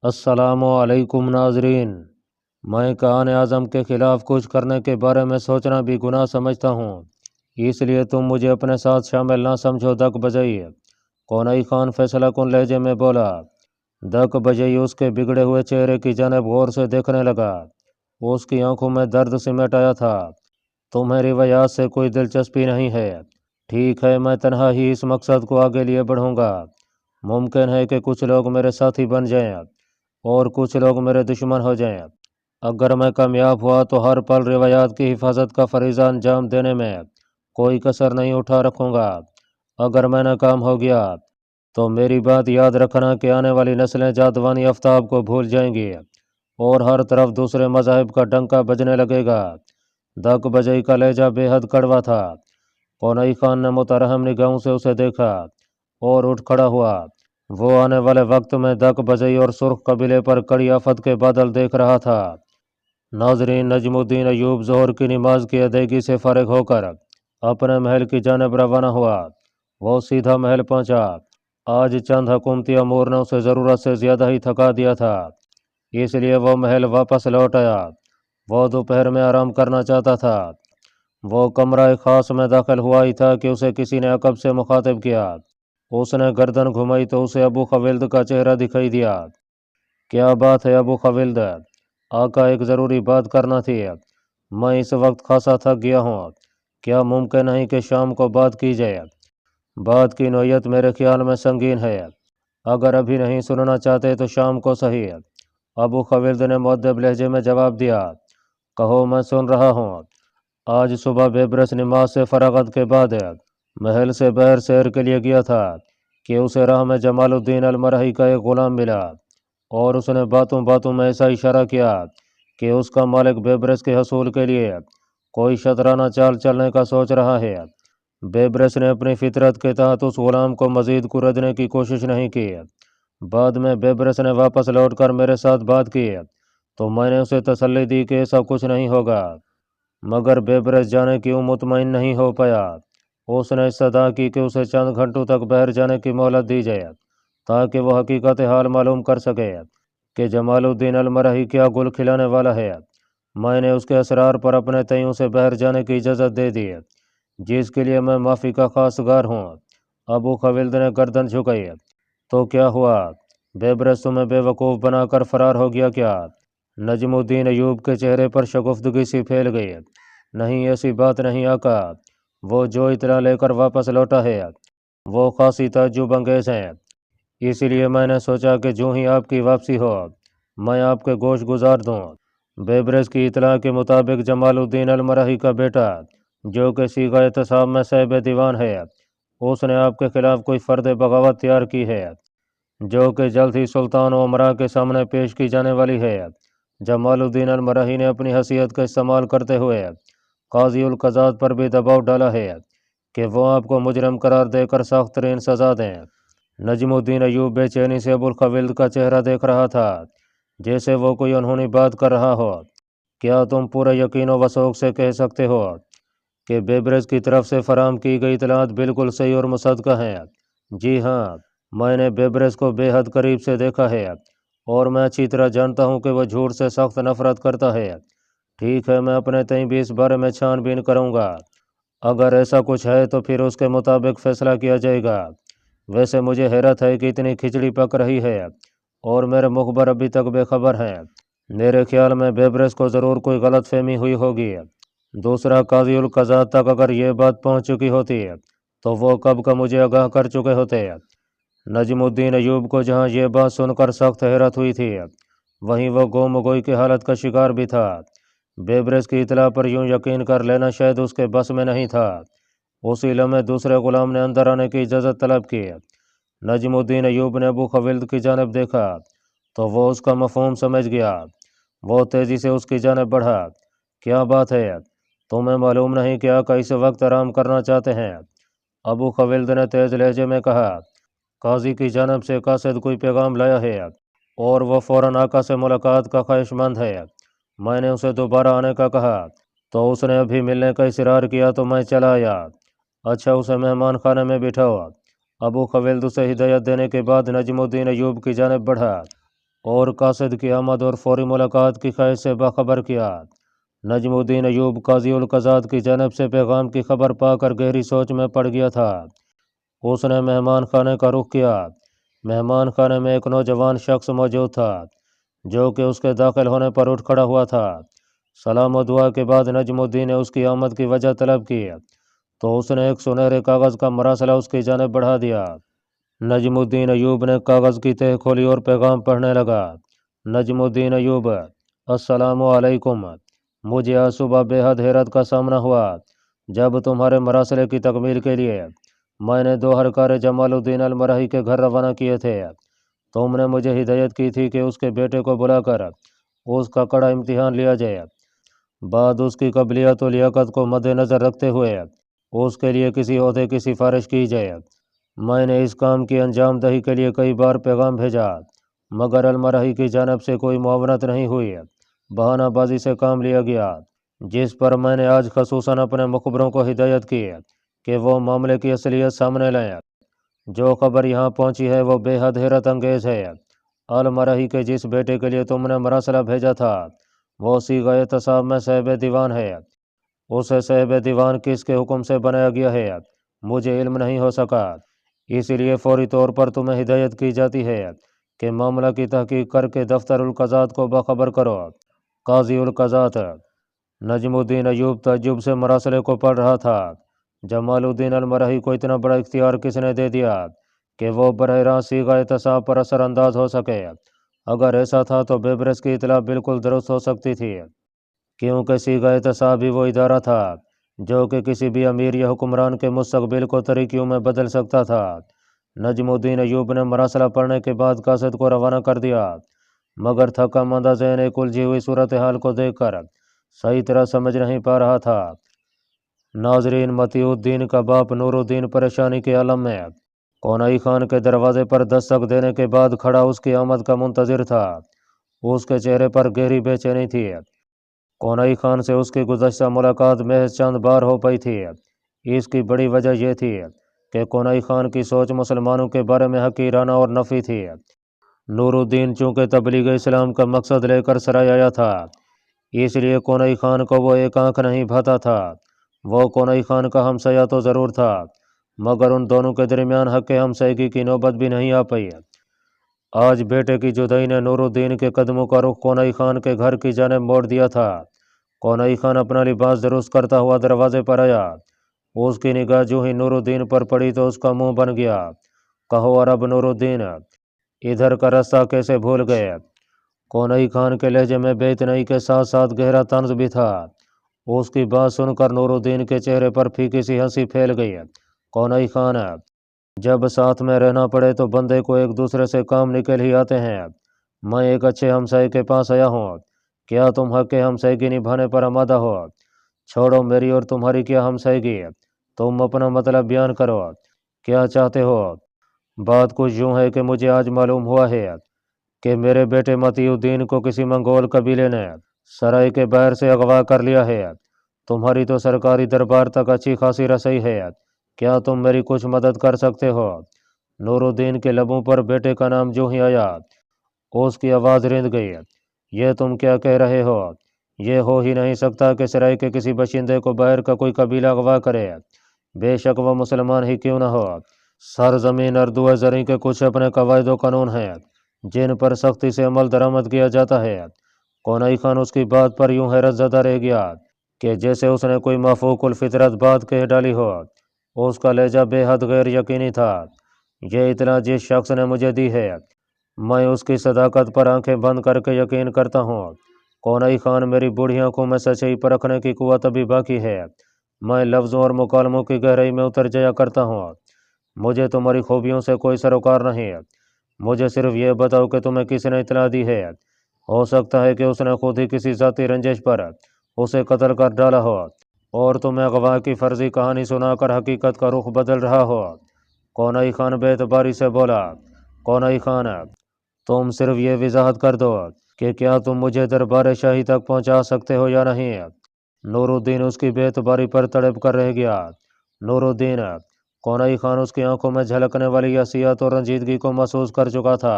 السلام علیکم ناظرین۔ میں کان اعظم کے خلاف کچھ کرنے کے بارے میں سوچنا بھی گناہ سمجھتا ہوں، اس لیے تم مجھے اپنے ساتھ شامل نہ سمجھو۔ دک بجئی کونئی خان فیصلہ کن لہجے میں بولا۔ دک بجئی اس کے بگڑے ہوئے چہرے کی جانب غور سے دیکھنے لگا۔ اس کی آنکھوں میں درد سمیٹ آیا تھا۔ تمہیں روایات سے کوئی دلچسپی نہیں ہے؟ ٹھیک ہے، میں تنہا ہی اس مقصد کو آگے لیے بڑھوں گا۔ ممکن ہے کہ کچھ لوگ میرے ساتھی بن جائیں اور کچھ لوگ میرے دشمن ہو جائیں۔ اگر میں کامیاب ہوا تو ہر پل روایات کی حفاظت کا فریضہ انجام دینے میں کوئی کسر نہیں اٹھا رکھوں گا۔ اگر میں ناکام ہو گیا تو میری بات یاد رکھنا کہ آنے والی نسلیں جادوانی آفتاب کو بھول جائیں گی اور ہر طرف دوسرے مذاہب کا ڈنکا بجنے لگے گا۔ دک بجئی کا لہجہ بے حد کڑوا تھا۔ کونئی خان نے مترحم نگاہوں سے اسے دیکھا اور اٹھ کھڑا ہوا۔ وہ آنے والے وقت میں دک بجئی اور سرخ قبیلے پر کڑی آفت کے بادل دیکھ رہا تھا۔ ناظرین، نجم الدین ایوب ظہر کی نماز کی ادائیگی سے فارغ ہو کر اپنے محل کی جانب روانہ ہوا۔ وہ سیدھا محل پہنچا۔ آج چند حکومتی امور نے اسے ضرورت سے زیادہ ہی تھکا دیا تھا، اس لیے وہ محل واپس لوٹ آیا۔ وہ دوپہر میں آرام کرنا چاہتا تھا۔ وہ کمرہ خاص میں داخل ہوا ہی تھا کہ اسے کسی نے عقب سے مخاطب کیا۔ اس نے گردن گھمائی تو اسے ابو خویلد کا چہرہ دکھائی دیا۔ کیا بات ہے ابو خویلد؟ آقا، ایک ضروری بات کرنا تھی۔ میں اس وقت خاصا تھک گیا ہوں۔ کیا ممکن نہیں کہ شام کو بات کی جائے؟ بات کی نوعیت میرے خیال میں سنگین ہے۔ اگر ابھی نہیں سننا چاہتے تو شام کو صحیح۔ ابو خویلد نے مؤدب لہجے میں جواب دیا۔ کہو، میں سن رہا ہوں۔ آج صبح بے برس نماز سے فراغت کے بعد محل سے باہر سیر کے لیے گیا تھا کہ اسے راہ میں جمال الدین المرہی کا ایک غلام ملا، اور اس نے باتوں باتوں میں ایسا اشارہ کیا کہ اس کا مالک بے برس کے حصول کے لیے کوئی شطرانہ چال چلنے کا سوچ رہا ہے۔ بے برس نے اپنی فطرت کے تحت اس غلام کو مزید کردنے کی کوشش نہیں کی۔ بعد میں بے برس نے واپس لوٹ کر میرے ساتھ بات کی تو میں نے اسے تسلی دی کہ ایسا کچھ نہیں ہوگا، مگر بے برس جانے کیوں مطمئن نہیں ہو پایا۔ اس نے صدا کی کہ اسے چند گھنٹوں تک باہر جانے کی مہلت دی جائے تاکہ وہ حقیقت حال معلوم کر سکے کہ جمال الدین المرہی کیا گل کھلانے والا ہے۔ میں نے اس کے اسرار پر اپنے تئیوں سے باہر جانے کی اجازت دے دی، جس کے لیے میں معافی کا خواستگار ہوں۔ ابو خویلد نے گردن جھکائی۔ تو کیا ہوا؟ بے برس تمہیں بے وقوف بنا کر فرار ہو گیا کیا؟ نجم الدین ایوب کے چہرے پر شگفتگی سی پھیل گئی۔ نہیں، ایسی بات نہیں آقا۔ وہ جو اطلاع لے کر واپس لوٹا ہے وہ خاصی تعجب انگیز ہیں، اسی لیے میں نے سوچا کہ جو ہی آپ کی واپسی ہو میں آپ کے گوش گزار دوں۔ بے برس کی اطلاع کے مطابق جمال الدین المرہی کا بیٹا، جو کہ صیغہ اعتصام میں صاحب دیوان ہے، اس نے آپ کے خلاف کوئی فرد بغاوت تیار کی ہے جو کہ جلد ہی سلطان و امراء کے سامنے پیش کی جانے والی ہے۔ جمال الدین المرہی نے اپنی حیثیت کا استعمال کرتے ہوئے قاضی القضات پر بھی دباؤ ڈالا ہے کہ وہ آپ کو مجرم قرار دے کر سخت ترین سزا دیں۔ نجم الدین ایوب بے چینی سے ابو خویلد کا چہرہ دیکھ رہا تھا، جیسے وہ کوئی انہونی بات کر رہا ہو۔ کیا تم پورے یقین و وثوق سے کہہ سکتے ہو کہ بے برس کی طرف سے فراہم کی گئی اطلاعات بالکل صحیح اور مصدقہ ہیں؟ جی ہاں، میں نے بے برس کو بے حد قریب سے دیکھا ہے اور میں اچھی طرح جانتا ہوں کہ وہ جھوٹ سے سخت نفرت کرتا ہے۔ ٹھیک ہے، میں اپنے تئیں بھی اس بارے میں چھان بین کروں گا۔ اگر ایسا کچھ ہے تو پھر اس کے مطابق فیصلہ کیا جائے گا۔ ویسے مجھے حیرت ہے کہ اتنی کھچڑی پک رہی ہے اور میرے مخبر ابھی تک بے خبر ہیں۔ میرے خیال میں بے برس کو ضرور کوئی غلط فہمی ہوئی ہوگی۔ دوسرا، قاضی القضات تک اگر یہ بات پہنچ چکی ہوتی تو وہ کب کا مجھے آگاہ کر چکے ہوتے۔ نجم الدین ایوب کو جہاں یہ بات سن کر سخت حیرت ہوئی تھی، وہیں وہ گم گوئی کی حالت کا شکار بھی تھا۔ بے برس کی اطلاع پر یوں یقین کر لینا شاید اس کے بس میں نہیں تھا۔ اسی لمحے دوسرے غلام نے اندر آنے کی اجازت طلب کی۔ نجم الدین ایوب نے ابو خویلد کی جانب دیکھا تو وہ اس کا مفہوم سمجھ گیا۔ وہ تیزی سے اس کی جانب بڑھا۔ کیا بات ہے؟ تمہیں معلوم نہیں کہ آقا اس وقت آرام کرنا چاہتے ہیں؟ ابو خویلد نے تیز لہجے میں کہا۔ قاضی کی جانب سے قاصد کوئی پیغام لایا ہے اور وہ فوراً آقا سے ملاقات کا خواہش مند ہے۔ میں نے اسے دوبارہ آنے کا کہا تو اس نے ابھی ملنے کا اصرار کیا تو میں چلا آیا۔ اچھا، اسے مہمان خانے میں بٹھاؤ۔ ابو خویلد اسے ہدایت دینے کے بعد نجم الدین ایوب کی جانب بڑھا۔ اور قاصد کی آمد اور فوری ملاقات کی خواہش سے باخبر کیا۔ نجم الدین ایوب قاضی القضات کی جانب سے پیغام کی خبر پا کر گہری سوچ میں پڑ گیا تھا۔ اس نے مہمان خانے کا رخ کیا۔ مہمان خانے میں ایک نوجوان شخص موجود تھا جو کہ اس کے داخل ہونے پر اٹھ کھڑا ہوا تھا۔ سلام و دعا کے بعد نجم الدین نے اس کی آمد کی وجہ طلب کی تو اس نے ایک سنہرے کاغذ کا مراسلہ اس کی جانب بڑھا دیا۔ نجم الدین ایوب نے کاغذ کی تہ کھولی اور پیغام پڑھنے لگا۔ نجم الدین ایوب: السلام علیکم۔ مجھے آج صبح بے حد حیرت کا سامنا ہوا جب تمہارے مراسلے کی تکمیل کے لیے میں نے 2 اہلکار جمال الدین المرہی کے گھر روانہ کیے تھے۔ تم نے مجھے ہدایت کی تھی کہ اس کے بیٹے کو بلا کر اس کا کڑا امتحان لیا جائے، بعد اس کی قابلیت و لیاقت کو مد نظر رکھتے ہوئے اس کے لیے کسی عہدے کی سفارش کی جائے۔ میں نے اس کام کی انجام دہی کے لیے کئی بار پیغام بھیجا مگر المرہی کی جانب سے کوئی معاونت نہیں ہوئی۔ بہانہ بازی سے کام لیا گیا، جس پر میں نے آج خصوصاً اپنے مخبروں کو ہدایت کی کہ وہ معاملے کی اصلیت سامنے لائیں۔ جو خبر یہاں پہنچی ہے وہ بے حد حیرت انگیز ہے۔ المرہی کے جس بیٹے کے لیے تم نے مراسلہ بھیجا تھا وہ صیغہ تصاب میں صاحب دیوان ہے۔ اسے صاحب دیوان کس کے حکم سے بنایا گیا ہے مجھے علم نہیں ہو سکا، اس لیے فوری طور پر تمہیں ہدایت کی جاتی ہے کہ معاملہ کی تحقیق کر کے دفتر القضات کو باخبر کرو۔ قاضی القضات۔ نجم الدین ایوب تعجب سے مراسلے کو پڑھ رہا تھا۔ جمال الدین المرہی کو اتنا بڑا اختیار کس نے دے دیا کہ وہ براہ راست صیغہ تصاب پر اثر انداز ہو سکے؟ اگر ایسا تھا تو بیبرس کی اطلاع بالکل درست ہو سکتی تھی، کیونکہ صیغہ تصاب ہی وہ ادارہ تھا جو کہ کسی بھی امیر یا حکمران کے مستقبل کو طریقیوں میں بدل سکتا تھا۔ نجم الدین ایوب نے مراسلہ پڑھنے کے بعد قاصد کو روانہ کر دیا مگر تھکا ماندہ ذہن ایک الجھی ہوئی صورتحال کو دیکھ کر صحیح طرح سمجھ نہیں پا رہا تھا۔ ناظرین، مطیع الدین کا باپ نور الدین پریشانی کے عالم میں کونائی خان کے دروازے پر دستک دینے کے بعد کھڑا اس کی آمد کا منتظر تھا۔ اس کے چہرے پر گہری بے چینی تھی۔ کونائی خان سے اس کی گزشتہ ملاقات محض چند بار ہو پئی تھی۔ اس کی بڑی وجہ یہ تھی کہ کونائی خان کی سوچ مسلمانوں کے بارے میں حقیرانہ اور نفی تھی۔ نور الدین چونکہ تبلیغ اسلام کا مقصد لے کر سرائے آیا تھا، اس لیے کونائی خان کو وہ ایک آنکھ نہیں بھاتا تھا۔ وہ کونائی خان کا ہمسایہ تو ضرور تھا مگر ان دونوں کے درمیان حق ہمسائیگی کی نوبت بھی نہیں آ پئی۔ آج بیٹے کی جدائی نے نور الدین کے قدموں کا رخ کونائی خان کے گھر کی جانب موڑ دیا تھا۔ کونائی خان اپنا لباس درست کرتا ہوا دروازے پر آیا۔ اس کی نگاہ جو ہی نور الدین پر پڑی تو اس کا منہ بن گیا۔ کہو اور اب نور الدین ادھر کا راستہ کیسے بھول گئے؟ کونائی خان کے لہجے میں بے اتنائی کے ساتھ ساتھ گہرا طنز بھی تھا۔ اس کی بات سن کر نور الدین کے چہرے پر پھیکی سی ہنسی پھیل گئی۔ کونائی خان، جب ساتھ میں رہنا پڑے تو بندے کو ایک دوسرے سے کام نکل ہی آتے ہیں۔ میں ایک اچھے ہمسائے کے پاس آیا ہوں، کیا تم حق ہمسائیگی نبھانے پر آمادہ ہو؟ چھوڑو میری اور تمہاری کیا ہمسائیگی، تم اپنا مطلب بیان کرو، کیا چاہتے ہو؟ بات کچھ یوں ہے کہ مجھے آج معلوم ہوا ہے کہ میرے بیٹے مطیع الدین کو کسی منگول قبیلے نے سرائے کے باہر سے اغوا کر لیا ہے۔ تمہاری تو سرکاری دربار تک اچھی خاصی رسائی ہے، کیا تم میری کچھ مدد کر سکتے ہو؟ نور الدین کے لبوں پر بیٹے کا نام جو ہی آیا اس کی آواز رند گئی۔ یہ تم کیا کہہ رہے ہو؟ یہ ہو ہی نہیں سکتا کہ سرائے کے کسی باشندے کو باہر کا کوئی قبیلہ اغوا کرے، بے شک وہ مسلمان ہی کیوں نہ ہو۔ سرزمین اردو زریں کے کچھ اپنے قواعد و قانون ہیں جن پر سختی سے عمل درآمد کیا جاتا ہے۔ کونائی خان اس کی بات پر یوں حیرت زدہ رہ گیا کہ جیسے اس نے کوئی مفوق الفطرت بات کہہ ڈالی ہو۔ اس کا لہجہ بے حد غیر یقینی تھا۔ یہ اطلاع جس شخص نے مجھے دی ہے میں اس کی صداقت پر آنکھیں بند کر کے یقین کرتا ہوں۔ کونائی خان، میری بوڑھی آنکھوں میں سچائی پرکھنے کی قوت ابھی باقی ہے۔ میں لفظوں اور مکالموں کی گہرائی میں اتر جایا کرتا ہوں۔ مجھے تمہاری خوبیوں سے کوئی سروکار نہیں، مجھے صرف یہ بتاؤ کہ تمہیں کس نے اطلاع دی ہے۔ ہو سکتا ہے کہ اس نے خود ہی کسی ذاتی رنجش پر اسے قتل کر ڈالا ہو اور تمہیں اغوا کی فرضی کہانی سنا کر حقیقت کا رخ بدل رہا ہو۔ کونائی خان بے اعتباری سے بولا۔ کونائی خان، تم صرف یہ وضاحت کر دو کہ کیا تم مجھے دربار شاہی تک پہنچا سکتے ہو یا نہیں؟ نور الدین اس کی بے اعتباری پر تڑپ کر رہ گیا۔ نور الدین، کونائی خان اس کی آنکھوں میں جھلکنے والی حیثیت اور رنجیدگی کو محسوس کر چکا تھا۔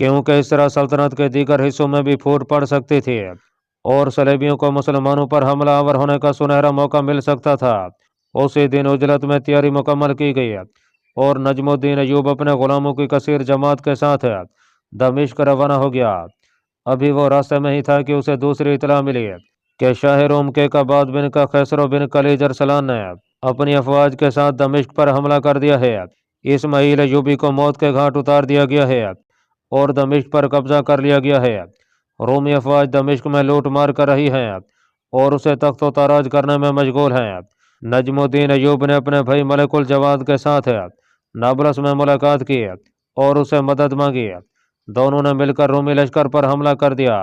کیونکہ اس طرح سلطنت کے دیگر حصوں میں بھی پھوٹ پڑ سکتی تھی اور صلیبیوں کو مسلمانوں پر حملہ آور ہونے کا سنہرا موقع مل سکتا تھا۔ اسی دن عجلت میں تیاری مکمل کی گئی اور نجم الدین ایوب اپنے غلاموں کی کثیر جماعت کے ساتھ دمشق روانہ ہو گیا۔ ابھی وہ راستے میں ہی تھا کہ اسے دوسری اطلاع ملی کہ شاہ روم کے کباد بن کا خسرو بن کلیج ارسلان نے اپنی افواج کے ساتھ دمشق پر حملہ کر دیا ہے۔ اسماعیل ایوبی کو موت کے گھاٹ اتار دیا گیا ہے اور دمشق پر قبضہ کر لیا گیا ہے۔ رومی افواج دمشق میں لوٹ مار کر رہی ہیں اور اسے تخت و تاراج کرنے میں مشغول ہیں۔ نجم الدین ایوب نے اپنے بھائی ملک الجواد کے ساتھ نابلس میں ملاقات کی اور اسے مدد مانگی۔ دونوں نے مل کر رومی لشکر پر حملہ کر دیا۔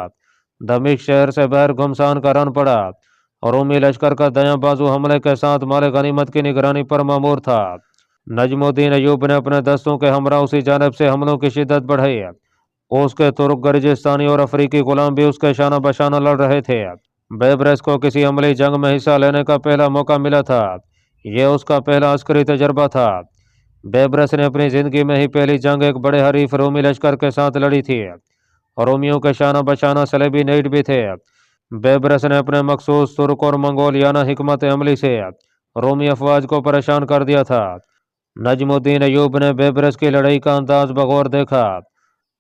دمشق شہر سے باہر گھمسان کا رن پڑا۔ رومی لشکر کا دایاں بازو حملے کے ساتھ مال غنیمت کی نگرانی پر مامور تھا۔ نجم الدین ایوب نے اپنے دستوں کے ہمراہ اسی جانب سے حملوں کی شدت بڑھائی۔ اس کے ترک گرجستانی اور افریقی غلام بھی اس کے شانہ بشانہ لڑ رہے تھے۔ بیبرس کو کسی عملی جنگ میں حصہ لینے کا پہلا موقع ملا تھا۔ یہ اس کا پہلا عسکری تجربہ تھا۔ بیبرس نے اپنی زندگی میں ہی پہلی جنگ ایک بڑے حریف رومی لشکر کے ساتھ لڑی تھی۔ رومیوں کے شانہ بشانہ صلیبی نیٹ بھی تھے۔ بیبرس نے اپنے مخصوص ترک اور منگولیانہ حکمت عملی سے رومی افواج کو پریشان کر دیا تھا۔ نجم الدین ایوب نے بیبرس کی لڑائی کا انداز بغور دیکھا۔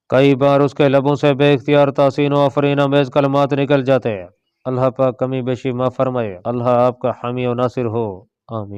کئی بار اس کے لبوں سے بے اختیار تحسین و آفرین امیز کلمات نکل جاتے۔ اللہ پاک کمی بیشی معاف فرمائے۔ اللہ آپ کا حامی و ناصر ہو، آمین۔